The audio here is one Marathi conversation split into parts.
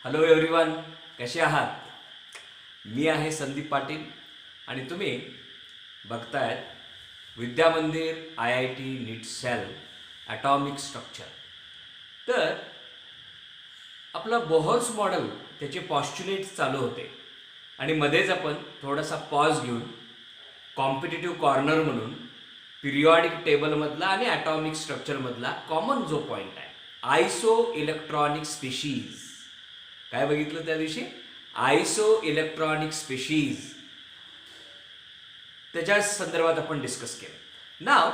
हॅलो एव्हरीवन, कसे आहात? मी आहे संदीप पाटील आणि तुम्ही बघतायत विद्या मंदिर IIT नीट सेल ॲटॉमिक स्ट्रक्चर. तर आपलं बोहर्स मॉडेल त्याचे पॉस्च्युलेट्स चालू होते आणि मध्येच आपण थोडासा पॉज घेऊन कॉम्पिटिटिव्ह कॉर्नर म्हणून पिरियॉडिक टेबलमधला आणि ॲटॉमिक स्ट्रक्चरमधला कॉमन जो पॉईंट आहे आयसो इलेक्ट्रॉनिक स्पेशीज, काय बघितलं त्या दिवशी? आयसो इलेक्ट्रॉनिक स्पेशीज, त्याच्या संदर्भात आपण डिस्कस केलं. नाव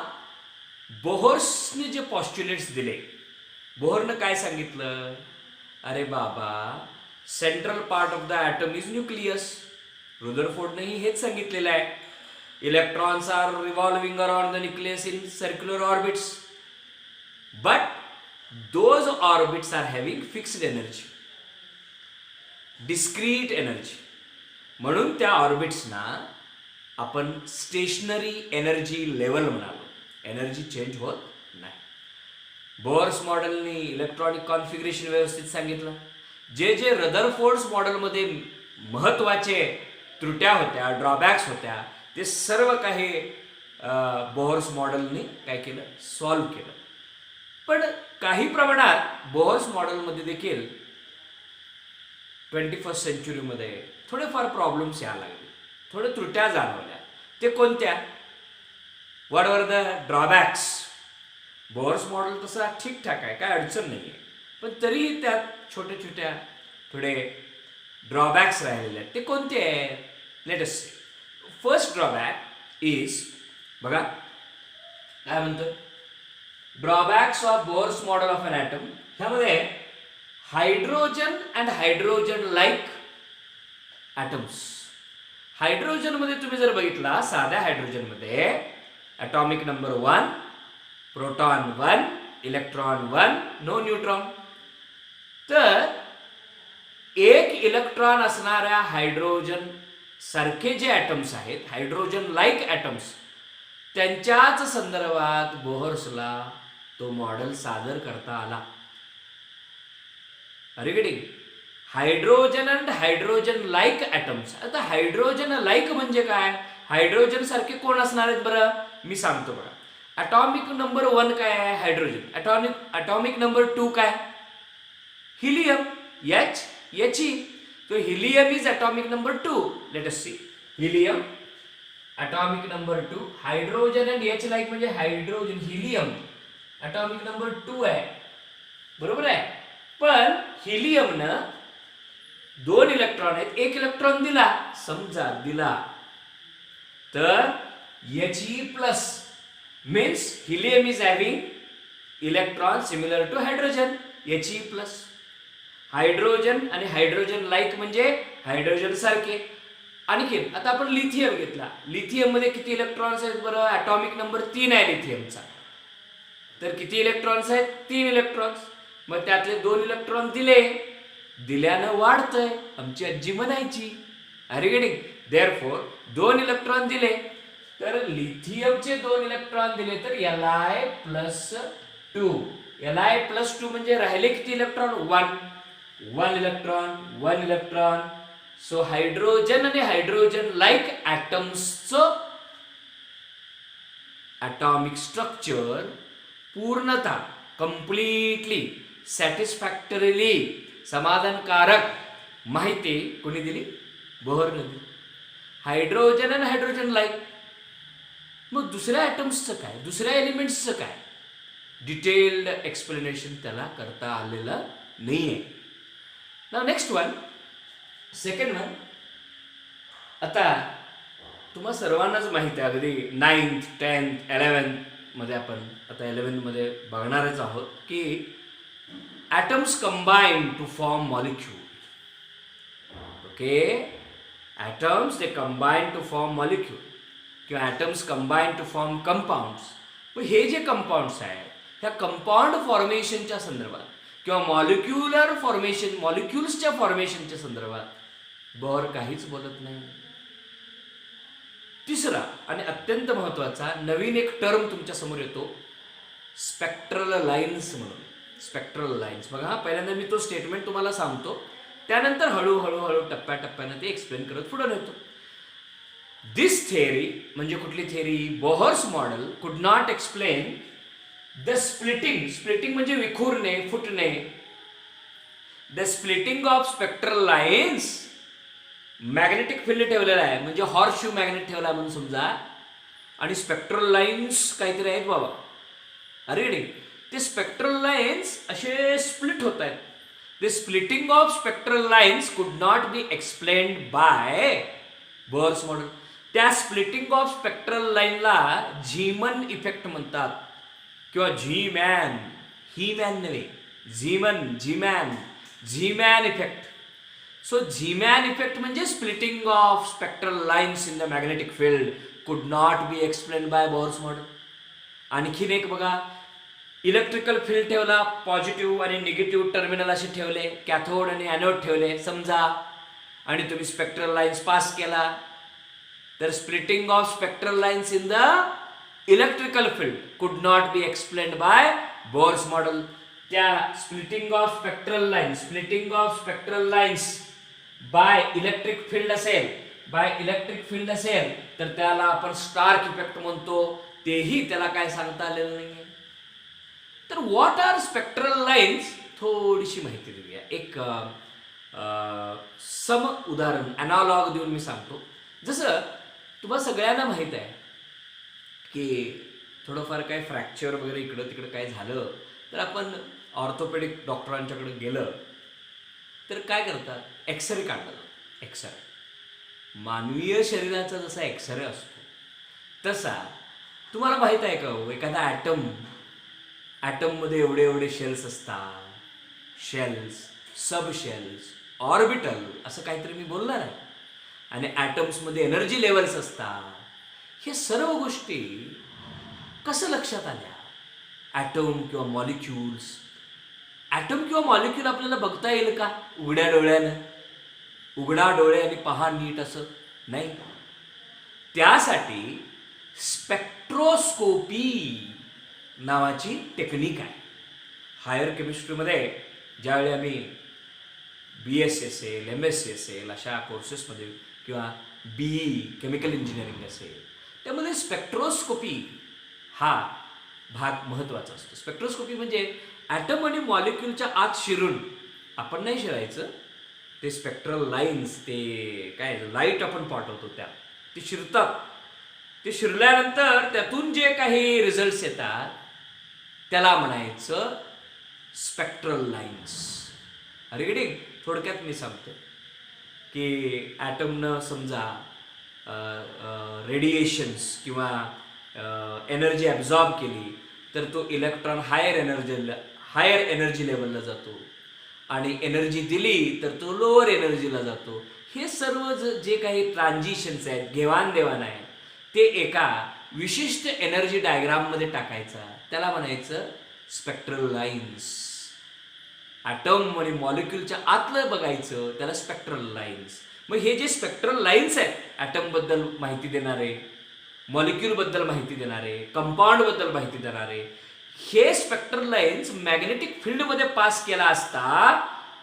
बोहर्सने जे पॉस्च्युलेट्स दिले, बोहरनं काय सांगितलं? अरे बाबा, central part of the atom is nucleus. रुदरफोर्डनेही हेच सांगितलेलं आहे. Electrons are revolving around the nucleus in circular orbits, but those orbits are having fixed energy, discrete energy. म्हणून त्या ऑर्बिट्सना आपण स्टेशनरी एनर्जी लेवल म्हणालो. एनर्जी चेंज होत नाही. बोहर्स मॉडेलनी इलेक्ट्रॉनिक कॉन्फिगरेशन व्यवस्थित सांगितलं. जे जे रदरफोर्ड्स मॉडेलमध्ये महत्त्वाचे त्रुट्या होत्या, ड्रॉबॅक्स होत्या, ते सर्व काही बोहर्स मॉडेलनी काय केलं? सॉल्व्ह केलं. पण काही प्रमाणात बोहर्स मॉडेलमध्ये देखील 21st सेंचुरीमध्ये थोडेफार प्रॉब्लेम्स यायला लागले, थोडे त्रुट्या जाणवल्या. ते कोणत्या? What were the drawbacks? Bohr's model तसा ठीकठाक आहे, काय अडचण नाही आहे, पण तरीही त्यात छोट्या छोट्या थोडे ड्रॉबॅक्स राहिलेले आहेत. ते कोणते आहेत? Let us see. First drawback is, बघा काय म्हणतो, drawbacks of Bohr's model of an atom. ह्यामध्ये hydrogen and hydrogen like atoms. हायड्रोजनमध्ये तुम्ही जर बघितला, साध्या हायड्रोजनमध्ये atomic number 1, proton 1, electron 1, no neutron. तर एक इलेक्ट्रॉन असणाऱ्या हायड्रोजन सारखे जे ॲटम्स आहेत, हायड्रोजन लाईक ॲटम्स, त्यांच्याच संदर्भात बोहर्सला तो मॉडेल सादर करता आला. Regarding hydrogen and hydrogen like atoms. आता हायड्रोजन लाईक म्हणजे काय? हायड्रोजन सारखे कोण असणार आहेत बरं? मी सांगतो बघा. ॲटॉमिक नंबर 1 काय आहे? हायड्रोजन. ॲटॉमिक नंबर 2 काय? हिलियम. He. तो helium is atomic number 2. Let us see. Helium atomic number 2. Hydrogen and H like म्हणजे हायड्रोजन. हिलियम ॲटॉमिक नंबर 2 आहे, बरोबर आहे. पण हिलियमनं 2 इलेक्ट्रॉन आहेत, 1 इलेक्ट्रॉन दिला, समजा दिला, तर He plus means helium is having electron similar two hydrogen, He plus. Hydrogen आणि हायड्रोजन लाईक म्हणजे हायड्रोजन सारखे. आणखी आता आपण लिथियम घेतला. लिथियम मध्ये किती इलेक्ट्रॉन्स आहेत बरं? ॲटॉमिक नंबर 3 आहे लिथियमचा. तर किती इलेक्ट्रॉन्स आहेत? 3 इलेक्ट्रॉन्स. मग त्यातले 2 इलेक्ट्रॉन दिल्यानं वाढतंय, आमची आजी म्हणायची. अरे देअरफॉर 2 इलेक्ट्रॉन दिले, तर लिथियमचे 2 इलेक्ट्रॉन दिले तर Li+2. Li+2 म्हणजे राहिले किती electron? 1 electron, 1 electron. So hydrogen आणि हायड्रोजन लाईक ॲटम्सचं ॲटॉमिक स्ट्रक्चर पूर्णतः कम्प्लिटली सॅटिस्फॅक्टरीली समाधानकारक माहिती कोणी दिली? बोहरने दिली. हायड्रोजन आणि हायड्रोजन लाईक. मग दुसऱ्या ॲटम्सचं काय? दुसऱ्या एलिमेंट्सचं काय? डिटेल्ड एक्सप्लेनेशन त्याला करता आलेलं नाही आहे. नाव नेक्स्ट वन, सेकंड वन. आता तुम्हा सर्वांनाच माहिती आहे, अगदी 9th, 10th, 11th मध्ये आपण आता 11th मध्ये बघणारच आहोत की atoms combine to form molecule. Okay, atoms they combine to form molecule किंवा atoms combine to form compounds. पण हे जे कंपाऊंड्स आहेत, ह्या कंपाऊंड फॉर्मेशनच्या संदर्भात किंवा मॉलिक्युलर फॉर्मेशन, मॉलिक्युल्सच्या फॉर्मेशनच्या संदर्भात बोहर काहीच बोलत नाही. तिसरा आणि अत्यंत महत्त्वाचा नवीन एक टर्म तुमच्या समोर येतो, स्पेक्ट्रल लाईन्स म्हणून. Spectral lines. बघा, पहिल्यांदा मी तो स्टेटमेंट तुम्हाला सांगतो, त्यानंतर हळूहळू टप्प्याटप्प्यानं ते एक्सप्लेन करत पुढे नेतो. दिस थेअरी म्हणजे कुठली थेअरी? बोहर्स मॉडेल कुड नॉट एक्सप्लेन द स्प्लिटिंग म्हणजे विखुरणे, फुटणे, the splitting of spectral lines. Magnetic field ठेवलेला आहे म्हणजे हॉर्स शू मॅग्नेट ठेवला म्हणून समजा, आणि स्पेक्ट्रल लाईन्स काहीतरी आहेत बाबा. अरे ते स्पेक्ट्रल लाईन्स असे स्प्लिट होत आहेत. The splitting of spectral lines could not be explained by Bohr's model. त्या स्प्लिटिंग ऑफ स्पेक्ट्रल लाईनला झीमन इफेक्ट म्हणतात किंवा झी मॅन, ही मॅन नव्हे, Zeeman effect. So Zeeman effect म्हणजे splitting of spectral lines in the magnetic field could not be explained by Bohr's model. आणखीन एक बघा, इलेक्ट्रिकल फील्ड ठेवला, पॉझिटिव्ह आणि निगेटिव्ह टर्मिनल असे ठेवले, कॅथोड आणि ॲनोड ठेवले समजा, आणि तुम्ही स्पेक्ट्रल लाईन्स पास केला, तर splitting of spectral lines in the electrical field could not be explained by Bohr's model. त्या splitting of spectral lines by electric field असेल तर त्याला आपण स्टार्क इफेक्ट म्हणतो. तेही त्याला काय सांगता आलेलं नाहीये. तर व्हॉट आर स्पेक्ट्रल लाईन्स, थोडीशी माहिती देऊया. एक सम उदाहरण अनालॉग देऊन मी सांगतो. जसं तुम्हाला सगळ्यांना माहीत आहे की थोडंफार काय फ्रॅक्चर वगैरे इकडं तिकडं काय झालं तर आपण ऑर्थोपेडिक डॉक्टरांच्याकडे गेलं तर काय करतात? एक्सरे काढला जातो. एक्सरे मानवीय शरीराचा जसा एक्सरे असतो तसा तुम्हाला माहीत आहे का हो, एखादा ॲटममध्ये एवढे शेल्स असतात. शेल्स, सब शेल्स, ऑर्बिटल असं काहीतरी मी बोलणार आहे. आणि ॲटम्समध्ये एनर्जी लेवल्स असतात. हे सर्व गोष्टी कसं लक्षात आल्या? ॲटम किंवा मॉलिक्यूल आपल्याला बघता येईल का उघड्या डोळ्यानं? उघडा डोळे आणि पहा नीट असं नाही. त्यासाठी स्पेक्ट्रोस्कोपी नावाची टेक्निक आहे. हायर केमिस्ट्रीमध्ये ज्यावेळी आम्ही BS असेल, MSc असेल अशा कोर्सेसमध्ये किंवा BE केमिकल इंजिनिअरिंग असेल त्यामध्ये स्पेक्ट्रोस्कोपी हा भाग महत्त्वाचा असतो. स्पेक्ट्रोस्कोपी म्हणजे ॲटम आणि मॉलिक्यूलच्या आत शिरून, आपण नाही शिरायचं, ते स्पेक्ट्रल लाईन्स, ते काय लाईट आपण पाठवतो त्या ते शिरतात. ते शिरल्यानंतर त्यातून जे काही रिझल्ट्स येतात त्याला म्हणायचं स्पेक्ट्रल लाईन्स. अरे थोडक्यात मी सांगतो की ॲटमनं समजा रेडिएशन्स किंवा एनर्जी ॲब्झॉर्ब केली तर तो इलेक्ट्रॉन हायर एनर्जी लेवलला जातो, आणि एनर्जी दिली तर तो लोअर एनर्जीला जातो. हे सर्व जे काही ट्रान्झिशन्स आहेत, घेवाणदेवाण आहे, ते एका विशिष्ट एनर्जी डायग्राममध्ये टाकायचा, त्याला म्हणायचं स्पेक्ट्रल लाईन्स. ॲटम आणि मॉलिक्यूलच्या आतलं बघायचं त्याला स्पेक्ट्रल लाईन्स. मग हे जे स्पेक्ट्रल लाईन्स आहेत, ॲटमबद्दल माहिती देणारे, मॉलिक्यूलबद्दल माहिती देणारे, कंपाऊंडबद्दल माहिती देणारे, हे स्पेक्ट्रल लाईन्स मॅग्नेटिक फील्डमध्ये पास केला असता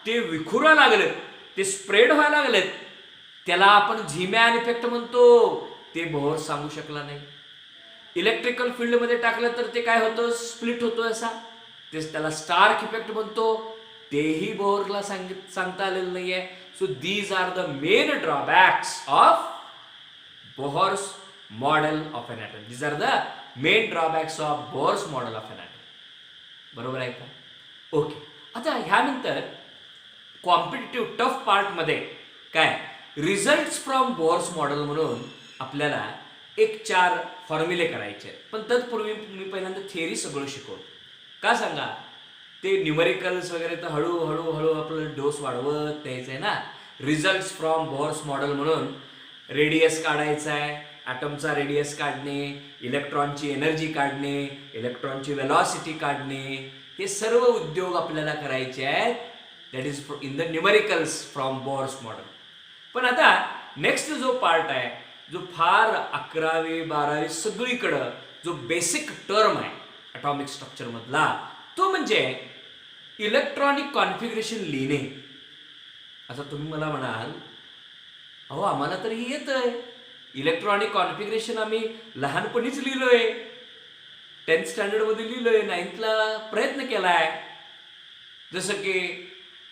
ते विखुरा लागलेत, ते स्प्रेड व्हायला लागलेत, त्याला आपण झीमॅन इफेक्ट म्हणतो. ते बोहर सांगू शकला नाही. इलेक्ट्रिकल फील्डमध्ये टाकलं तर ते काय होतं? स्प्लिट होतो असा, तेच त्याला स्टार्क इफेक्ट म्हणतो. तेही बोहरला सांगता आलेलं नाही आहे. So these are the main drawbacks of Bohr's model of an atom. These are the main drawbacks of Bohr's model of an atom. बरोबर आहे का? ओके. आता ह्यानंतर कॉम्पिटिटिव्ह टफ पार्टमध्ये काय रिझल्ट्स फ्रॉम बोहर्स मॉडेल म्हणून आपल्याला 1-4 फॉर्म्युले करायचे आहेत. पण तत्पूर्वी मी पहिल्यांदा थिअरी सगळं शिकवतो. का सांगा? ते न्यूमेरिकल्स वगैरे तर हळूहळू आपल्याला डोस वाढवत द्यायचं आहे ना. रिझल्ट्स फ्रॉम बोहर्स मॉडेल म्हणून रेडियस काढायचा आहे, ॲटमचा रेडियस काढणे, इलेक्ट्रॉनची एनर्जी काढणे, इलेक्ट्रॉनची वेलॉसिटी काढणे, हे सर्व उद्योग आपल्याला करायचे आहेत. That is in the numericals from Bohr's model. पण आता नेक्स्ट जो पार्ट आहे, जो फार 11वी 12वी सगळीकडं जो बेसिक टर्म आहे ॲटॉमिक स्ट्रक्चरमधला, तो म्हणजे इलेक्ट्रॉनिक कॉन्फिगरेशन लिहिणे. आता तुम्ही मला म्हणाल, अहो आम्हाला तर हे येतंय, इलेक्ट्रॉनिक कॉन्फिगरेशन आम्ही लहानपणीच लिहिलोय, 10th स्टँडर्डमध्ये लिहिलोय, 9thला प्रयत्न केलाय. जसं की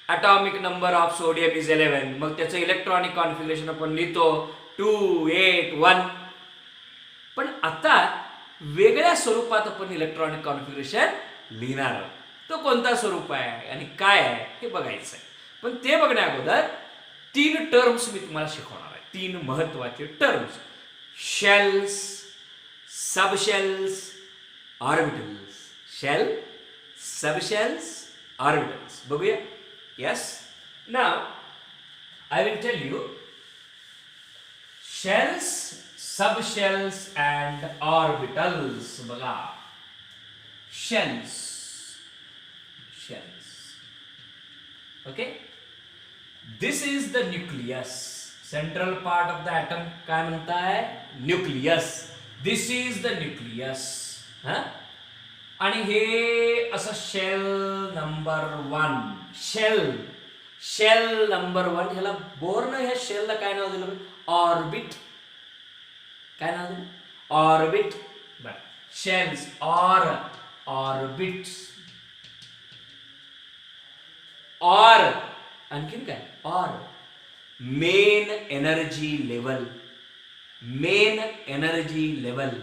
atomic number of sodium is 11, मग त्याचं इलेक्ट्रॉनिक कॉन्फिगरेशन आपण लिहितो 2, 8, 1. पण आता वेगळ्या स्वरूपात आपण इलेक्ट्रॉनिक कॉन्फिगरेशन लिहिणार. तो कोणता स्वरूप आहे आणि काय आहे हे बघायचं आहे. पण ते बघण्या अगोदर 3 टर्म्स मी तुम्हाला शिकवणार आहे, 3 महत्वाचे terms: shells, subshells, orbitals. Shell, subshells, orbitals. बघूया. Yes. Now I will tell you shells, subshells and orbitals. बघा, shells, shells. Okay. This is the nucleus, central part of the atom. काय म्हणताय? Nucleus. This is the nucleus. आणि हे असं शेल नंबर 1, शेल नंबर 1. ह्याला बोर्न ह्या शेलला काय नाव दिलं? ऑर्बिट. काय नाव दिलं? Orbit. Shells or orbits. Or आणखीन काय? Or main energy level. Main energy level.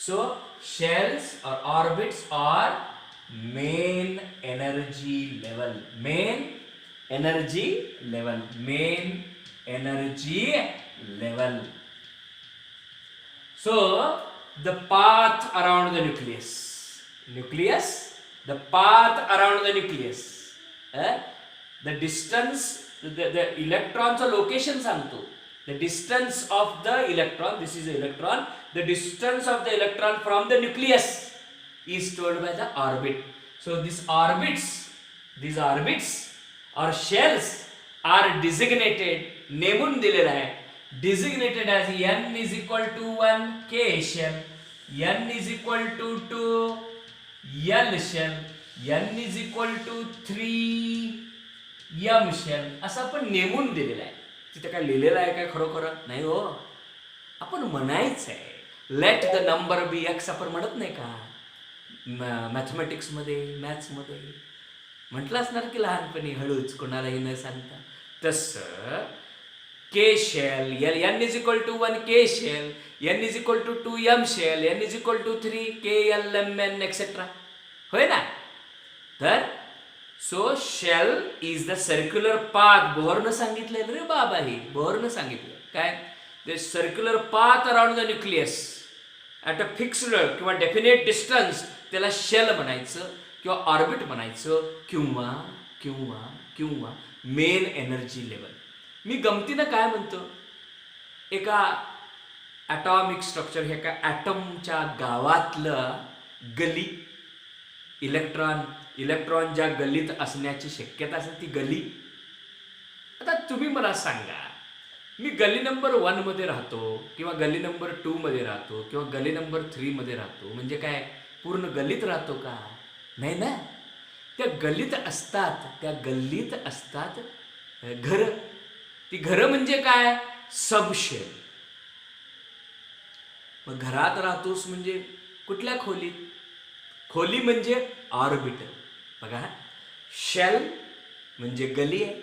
So shells or orbits are main energy level. Main energy level. Main energy level. So the path around the nucleus. Nucleus. The path around the nucleus. The distance. The electron's location सांगतो. The distance of the electron, this is the electron, the distance of the electron from the nucleus is told by the orbit. So these orbits or shells are designated, नेमून दिलेला आहे, designated as n is equal to 1 k shell, n is equal to 2 l shell, n is equal to 3 m shell. असं आपण नेमून दिलेलं आहे. तिथे काय लिहिलेलं आहे काय खरोखर? नाही हो. आपण म्हणायचं आहे let the number be x. आपण म्हणत नाही का मॅथमॅटिक्समध्ये, मॅथ्समध्ये म्हटलं असणार की लहानपणी, हळूच, कोणालाही न सांगता. तसं K shell, n is equal to 1 K shell, n is equal to 2 M shell, n is equal to 3 K L M N etcetera. होय ना? तर so shell is the circular path. बोर्न सांगितलेलं रे बाबा, हे बोर्न सांगितलं. काय? The circular path around the nucleus at a fixed किंवा डेफिनेट डिस्टन्स, त्याला शेल म्हणायचं किंवा ऑर्बिट म्हणायचं किंवा किंवा किंवा मेन एनर्जी लेवल. मी गमतीनं काय म्हणतो, एका ॲटॉमिक स्ट्रक्चर, हे एका ॲटमच्या गावातलं गली, इलेक्ट्रॉन ज्या गल्लीत असण्याची शक्यता असेल ती गली. आता तुम्ही मला सांगा, मी गली नंबर 1 मध्ये राहतो किंवा गली नंबर 2 मध्ये राहतो किंवा गली नंबर 3 मध्ये राहतो म्हणजे काय पूर्ण गल्लीत राहतो का? नाही ना. त्या गल्लीत असतात, त्या गल्लीत असतात घर. ती घरं म्हणजे काय? सबशेल. मग घरात राहतोस म्हणजे कुठल्या खोलीत? खोली म्हणजे ऑर्बिटल. बघा, शेल म्हणजे गली आहे.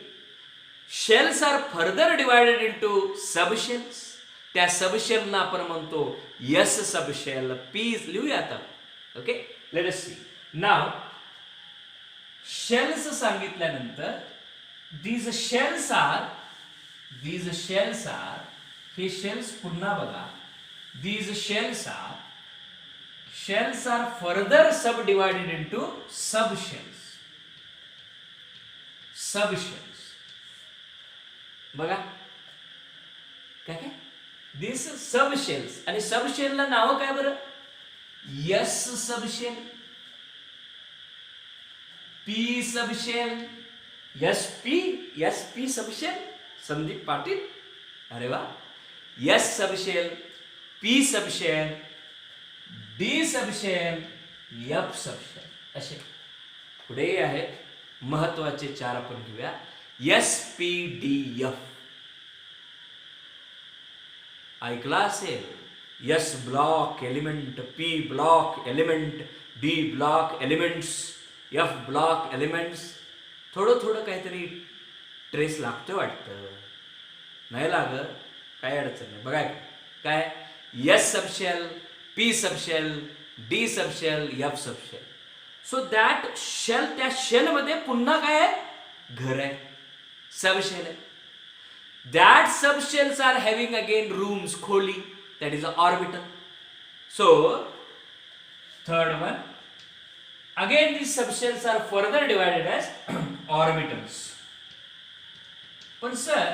Shells are further divided into subshells. त्या सबशेलना आपण म्हणतो यस सबशेल, पीस. लिहूया आता. Okay, let us see now. Shells सांगितल्यानंतर दीज शेल्स आर हे शेल्स पुन्हा बघा. These shells are further subdivided into subshells. बघा काय काय दिस सबशेल्स. आणि सबशेलला नाव काय बरं? Yes subshell, P subshell, S P subshell. Sandeep Patil, अरे वा. Yes subshell, P subshell, D subshell, F subshell. असे पुढे आहेत महत्वाचे 4 आपण घेऊया. SPDF. ऐकला असेल. S block element, P block element, D block elements, F block elements. थोडं काहीतरी ट्रेस लागतोय वाटतं. नाही लागत, काही अडचण नाही. बघा काय, S subshell, P subshell, D subshell, F subshell. So that shell, त्या शेलमध्ये पुन्हा काय आहे, घर आहे, सबशेल आहे. That subshells are having again rooms, खोली, that is an orbital. So, third one, again these subshells are further divided as orbitals. पण सर,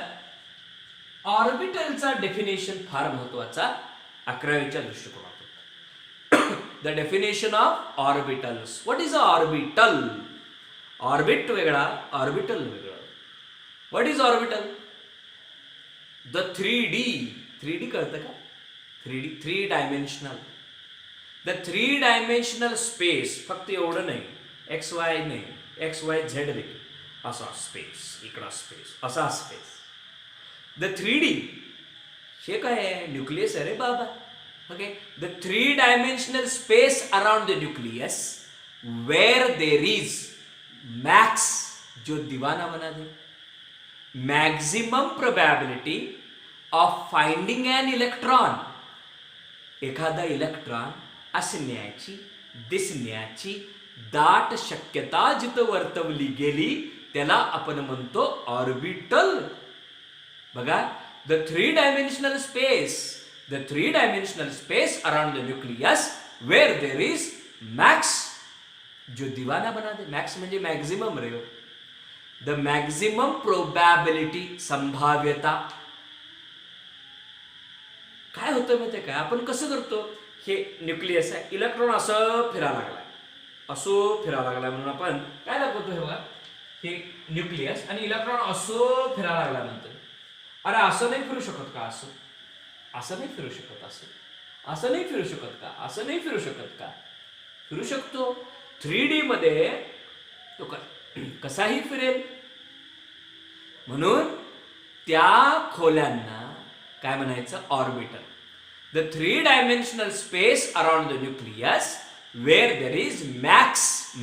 ऑर्बिटलचा डेफिनेशन फार महत्वाचा 11वीच्या दृष्टिकोनातून. The definition of orbitals. What is a orbital? Orbit वेगळा, ऑर्बिटल वेगळं. What is orbital? The 3D कळतं का? 3 डायमेन्शनल. द 3 डायमेन्शनल स्पेस, फक्त एवढं नाही, XY नाही, XY Z देखील, असा स्पेस, इकडा स्पेस, असा स्पेस. द 3D हे काय आहे? न्यूक्लियस आहे रे बाबा. Okay, the 3 dimensional space around the nucleus where there is max, जो दीवाना बना दे, maximum probability of finding an electron. एखादा इलेक्ट्रॉन असण्याची, दिसण्याची दाट शक्यता जिथं वर्तवली गेली त्याला आपण म्हणतो ऑर्बिटल. बघा, the 3 dimensional space, the 3 dimensional space around the nucleus where there is max, जो दीवाना बना दे. मैक्स म्हणजे मॅक्झिमम रे. द मॅक्झिमम प्रोबॅबिलिटी, संभाव्यता. काय होतं माहिती काय, आपण कसं करतो, हे न्यूक्लियस आहे, इलेक्ट्रॉन असं फिरायला लागलाय, असं फिरायला लागलाय म्हणून आपण काय दाखवतो, हे बघा, हे न्यूक्लियस आणि इलेक्ट्रॉन असं फिरायला लागल्यानंतर, अरे असं नाही फिरू शकत का, असं नाही फिरू शकत, असं नाही फिरू शकत का, असं नाही फिरू शकत का, फिरू शकतो. 3D मध्ये तो कसाही फिरेल. म्हणून त्या खोल्यांना काय म्हणायचं, orbital. The 3 dimensional space around the nucleus where there is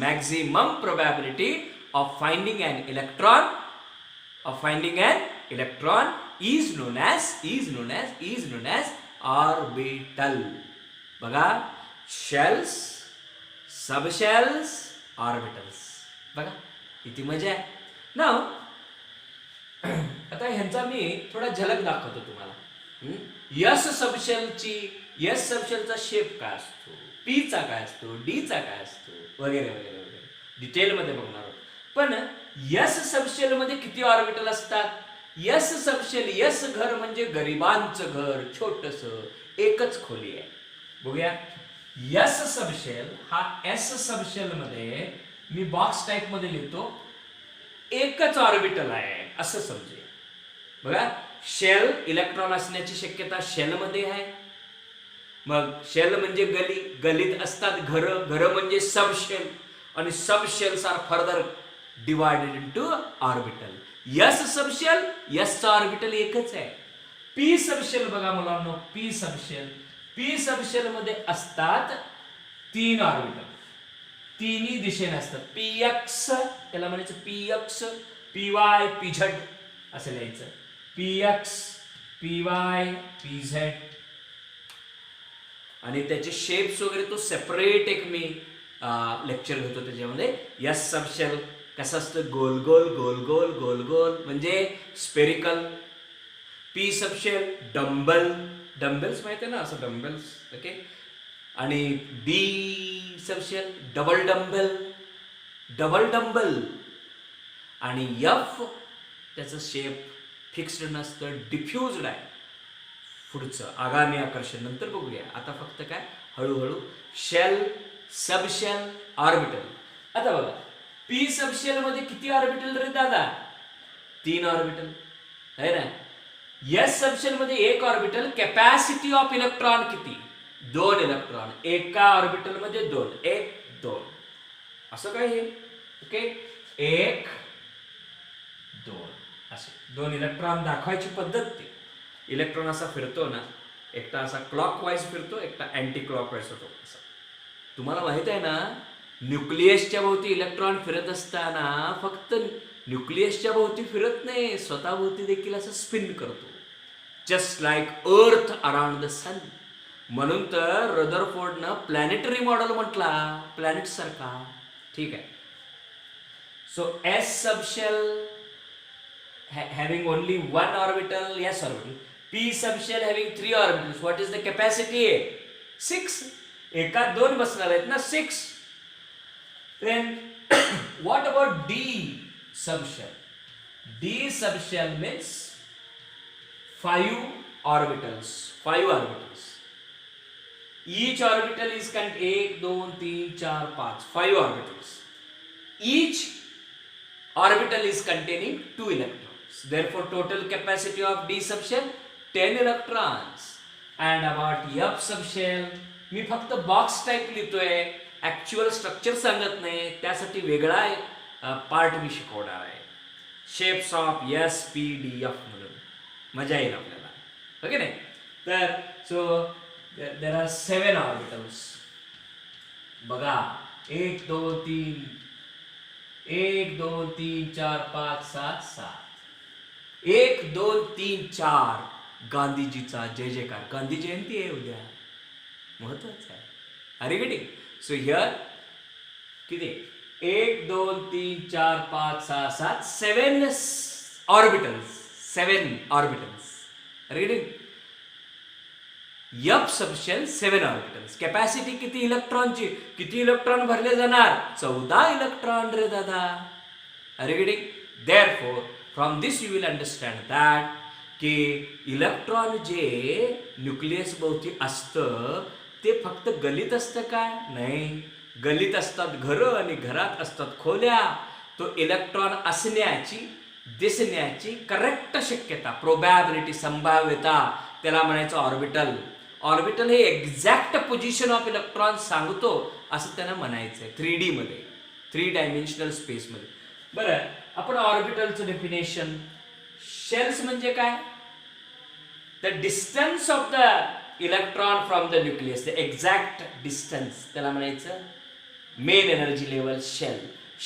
maximum probability of finding an electron is known as orbital. बघा, शेल्स, सबशेल्स, ऑर्बिटल्स. बघा किती मजा आहे ना. आता ह्यांचा मी थोडा झलक दाखवतो तुम्हाला. S सबशेलचा शेप काय असतो, P चा काय असतो, D चा काय असतो, वगैरे वगैरे वगैरे डिटेलमध्ये बघणार आहोत. पण S सबशेल मध्ये किती ऑर्बिटल असतात? S सबशेल, S घर म्हणजे गरिबांचं घर, छोटस, एकच खोली आहे. बघूया, S सबशेल हा S सबशेल मध्ये मी बॉक्स टाइप मध्ये लिहितो, एकच ऑर्बिटल आहे असं समजूया. बघा, शेल, इलेक्ट्रॉन असण्याची शक्यता शेल मध्ये आहे. मग शेल म्हणजे गली, गलीत असतात घर, घर म्हणजे सबशेल, आणि subshells are further divided into orbital. S subshell, S चा ऑर्बिटल एकच आहे. P सबशेल बघा मुलांनो, P सबशेल मध्ये असतात 3 ऑर्बिटल, तिन्ही दिशेने असतात. PX त्याला म्हणायचं, PX, PY, PZ असं लिहायचं. PX, PY, PZ. आणि त्याचे शेप्स वगैरे तो सेपरेट एक मी लेक्चर घेतो त्याच्यामध्ये. S सबशेल कसं असतं, गोल गोल गोल गोल गोल गोल म्हणजे स्पेरिकल. P सबशेल डंबेल्स माहिती आहे ना, असं डंबेल्स. ओके. आणि D सबशेल डबल डंबल. आणि F त्याचं शेप फिक्स्ड नसतं, डिफ्युज्ड आहे. पुढचं आगामी आकर्षण नंतर बघूया. आता फक्त काय, हळूहळू शेल, सबशेल, ऑर्बिटल. आता बघा, P सबशेल मध्ये किती ऑर्बिटल रे दादा? 3 ऑर्बिटल आहे ना. S सबशेल मध्ये 1 ऑर्बिटल. कॅपॅसिटी ऑफ इलेक्ट्रॉन किती? 2 इलेक्ट्रॉन एका ऑर्बिटल मध्ये, 2, 1, 2 असं काय हे. ओके, 1, 2. असे 2 इलेक्ट्रॉन दाखवायची पद्धत ती. इलेक्ट्रॉन असा फिरतो ना, एकटा असा क्लॉकवाईज फिरतो, एकटा अँटी क्लॉकवाईज होतो असा. तुम्हाला माहित आहे ना, न्यूक्लियसच्या भोवती इलेक्ट्रॉन फिरत असताना फक्त न्यूक्लियसच्या भोवती फिरत नाही, स्वतःभोवती देखील असं स्पिन करतो, just like earth around the sun. म्हणून तर रदरफोर्डनं प्लॅनेटरी मॉडेल म्हटला, प्लॅनेट सारखा. ठीक आहे. So S subshell having only one orbital, yes orbital. P subshell having 3 orbitals. What is the capacity? 6. एका 2 बसणार आहेत ना, 6. Then what about D subshell? D subshell means 5 orbitals. 5 orbitals. Each orbital is 1, 2, 3, 4, 5. 5 orbitals. Each orbital is containing 2 electrons. Therefore, total capacity of D subshell 10 electrons. And about F subshell, मी फक्त बॉक्स टाईप लिहितोय, ऍक्च्युअल स्ट्रक्चर सांगत नाही, त्यासाठी वेगळा पार्ट मी शिकवणार आहे. शेप्स ऑफ SPDF म्हणून मजा येईल आपल्याला. ओके नाही. तर सो देर आर 7 ऑर्बिटल्स. बघा 1 2 3 1 2 3 4 5 7 7. 1 2 3 4 गांधीजीचा जय जयकार. गांधी जयंती आहे उद्या, महत्वाचं आहे. अरे गेटिंग. सो हिअर किती 1 2 3 4 5 6 7 7 ऑर्बिटल्स. 7 ऑर्बिटल्स. अरे getting. F subshell 7 orbitals. Capacity किती इलेक्ट्रॉनची? किती इलेक्ट्रॉन भरले जाणार? 14 इलेक्ट्रॉन रे दादा. अरे getting. Therefore, from this you will understand that की इलेक्ट्रॉन जे न्यूक्लियस भोवती असतं ते फक्त गलित असतं काय? नाही. गलित असतात घरं आणि घरात असतात खोल्या. तो इलेक्ट्रॉन असण्याची, दिसण्याची करेक्ट शक्यता, प्रोबॅबिलिटी, संभाव्यता, त्याला म्हणायचं ऑर्बिटल. ऑर्बिटल हे एक्झॅक्ट पोझिशन ऑफ इलेक्ट्रॉन सांगतो असं त्यांना म्हणायचंय 3D मध्ये, 3 डायमेन्शनल स्पेसमध्ये. बरं, आपण ऑर्बिटलचं डेफिनेशन, शेल्स म्हणजे काय? The distance of the electron from the nucleus, the exact distance, त्याला म्हणायचं main energy level shell.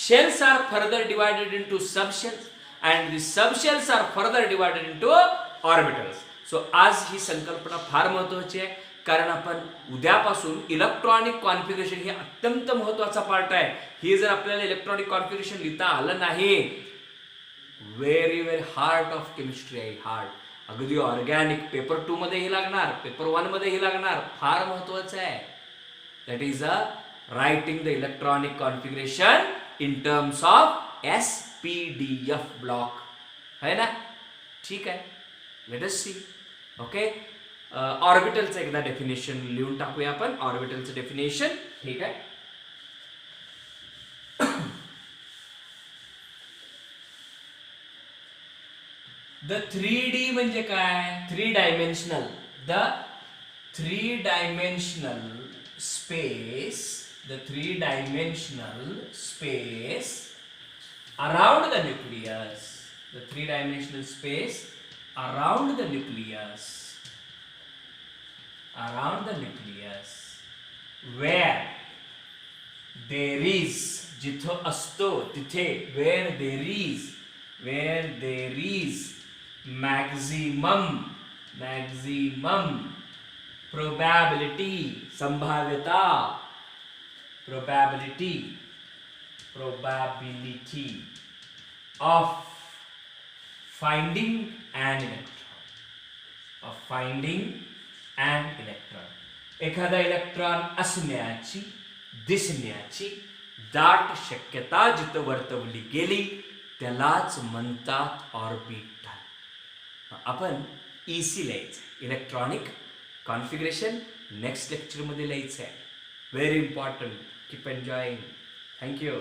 Shells are further divided into subshells and the subshells are further divided into orbitals. So आज ही संकल्पना फार महत्वाची आहे, कारण आपण उद्यापासून इलेक्ट्रॉनिक कॉन्फिगरेशन हे अत्यंत महत्वाचा पार्ट आहे. हे जर आपल्याला इलेक्ट्रॉनिक कॉन्फिगरेशन लिहिता आलं नाही, very very heart of chemistry आहे. हार्ट. अगदी ऑर्गॅनिक. पेपर 2 मध्ये हे लागणार, पेपर 1 मध्ये हे लागणार. फार महत्वाचं आहे. That is a writing the electronic configuration in terms of SPDF block. है ना? ठीक आहे. Let us see. ओके. ऑर्बिटलचं एकदा डेफिनेशन लिहून टाकूया आपण. ऑर्बिटलचं डेफिनेशन. ठीक आहे. द 3D म्हणजे काय? 3 dimensional. The 3 dimensional space, the 3 dimensional space around the nucleus, the 3 dimensional space around the nucleus, around the nucleus, where there is, जिथं असतो तिथे, where there is maximum probability, संभाव्यता, probability of finding an electron, एखादा इलेक्ट्रॉन असण्याची, दिसण्याची दाट शक्यता जिथं वर्तवली गेली त्यालाच म्हणतात ऑर्बिटल. आपण EC लिहायचं, इलेक्ट्रॉनिक कॉन्फिगरेशन नेक्स्ट लेक्चर मध्ये लिहायचं आहे. Very important. Keep enjoying. Thank you.